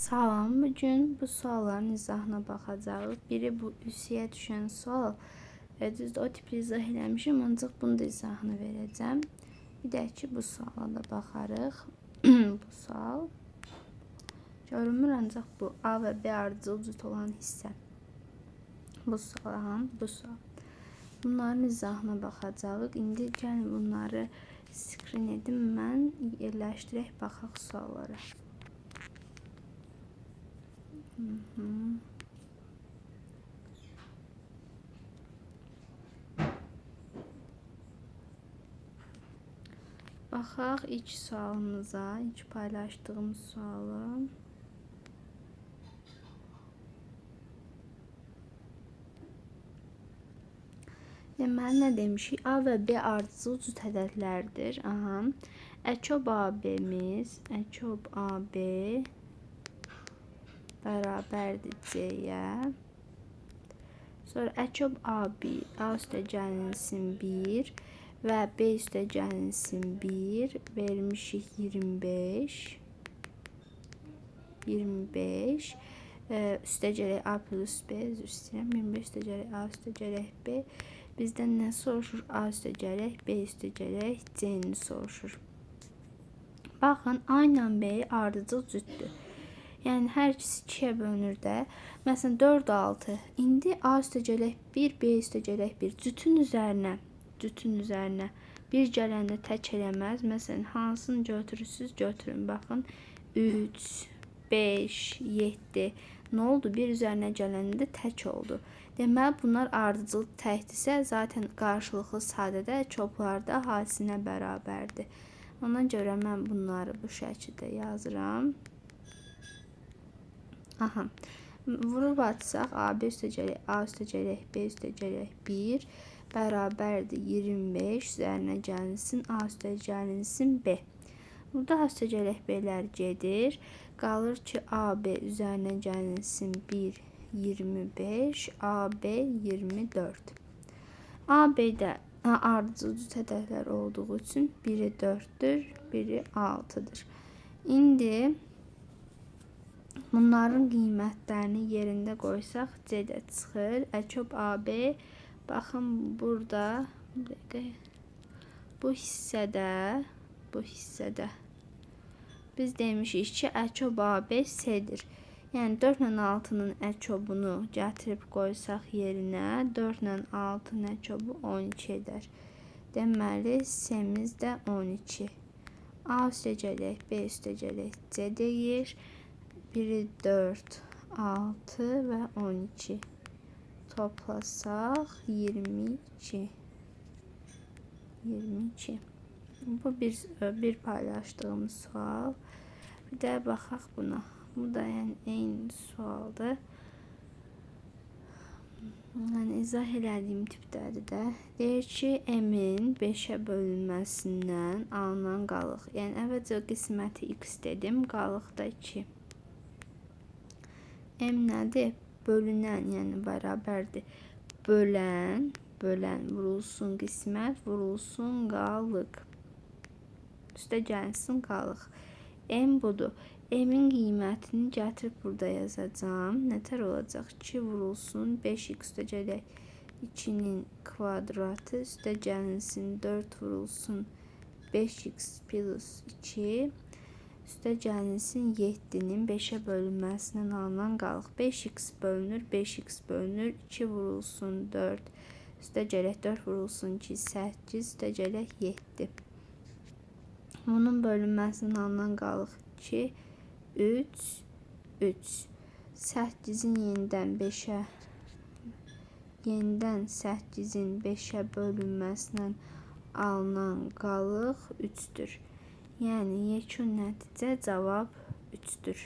Salam, bugün bu sualların izahına baxacağıq. Biri bu üsiyə düşən sual. Düzdür, o tipli izah eləmişim, ancaq bunun da izahını verəcəm. Bir də ki, bu suala da baxarıq. Bu sual görünmür, ancaq bu A və B ardıcıl cüt olan hissə. Bu sual, bu sual. Bunların izahına baxacağıq. İndi gəlin bunları skrin edim, mən yerləşdirək, baxaq suallara. Baxaq ilk sualımıza, ilk paylaşdığımız suala. Deməli, nə demişik? A və B ardıcıl cüt ədədlərdir. Əçob AB-miz, əçob AB bərabərdir C-yə. Sonra əçob AB, A üstə gəlinsin 1 və B üstə gəlinsin 1 vermişik 25. 25 üstə gələk A plus B, üzr istəyirəm. 25 üstə gələk A üstə gələk B. Bizdən nə soruşur? A üstə gələk, B üstə gələk, C-ni soruşur. Baxın, A ilə B ardıcıl cütdür. Yəni, hər ikisi 2-yə bölünür də. Məsələn, 4, 6. İndi A üstə gələk 1, B üstə gələk 1. Cütün üzərinə 1 gələndə tək eləməz. Məsələn, hansını götürürsünüz, götürün. Baxın, 3, 5, 7. Nə oldu? 1 üzərinə gələndə tək oldu. Deməli, bunlar ardıcıl təkdirsə, zaten qarşılıqlı sadədə çoblarda hasisinə bərabərdir. Ona görə mən bunları bu şəkildə yazıram. Vurub atsaq, AB üstə gələk, A üstə gələk, B üstə gələk 1 bərabərdir 25 üzərinə gəlinsin, A üstə gəlinsin B. Burada A üstə gələk B'lər gedir. Qalır ki, AB üzərinə gəlinsin 1, 25, AB 24. AB-də ardıcıl cüt ədədlər olduğu üçün biri 4-dür, biri 6-dır. İndi bunların qiymətlərini yerində qoysaq C də çıxır. Əçob AB, baxın burada bu hissədə biz demişik ki, əçob AB C-dir. Yəni 4 ilə 6-nın əçobunu gətirib qoysaq yerinə 4 ilə 6-nın əçobu 12 edər. Deməli, C-miz də 12. A üstə gələk, B üstə gələk, C deyir. Biri 4, 6 və 12. Toplasaq 22. Bu bir paylaşdığımız sual. Bir də baxaq buna. Bu da yəni eyni sualdır. Yəni izah elədiyim tipdədir də. Deyir ki, M-in 5-ə bölünməsindən alınan qalıq. Yəni əvvəlcə qisməti x dedim, qalıq da 2. M nədir? Bölünən, yəni bərabərdir. Bölən vurulsun qismət, vurulsun qalıq. Üstə gəlinsin qalıq. M budur. M-in qiymətini gətirib burada yazacağım. Nətər olacaq? 2 vurulsun 5x üstə gələk 2-nin kvadratı üstə gəlinsin 4 vurulsun 5x plus 2 üstə gəlinsin 7-nin 5-ə bölünməsindən alınan qalıq. 5x bölünür, 5x bölünür, 2 vurulsun 4 üstə gələk 4 vurulsun 2, 8 üstə gələk 7. Bunun bölünməsindən alınan qalıq 2, 3, 3. 8-in yenidən 8-in 5-ə bölünməsindən alınan qalıq 3-dür. Yəni, yekun nəticə cavab 3-dür.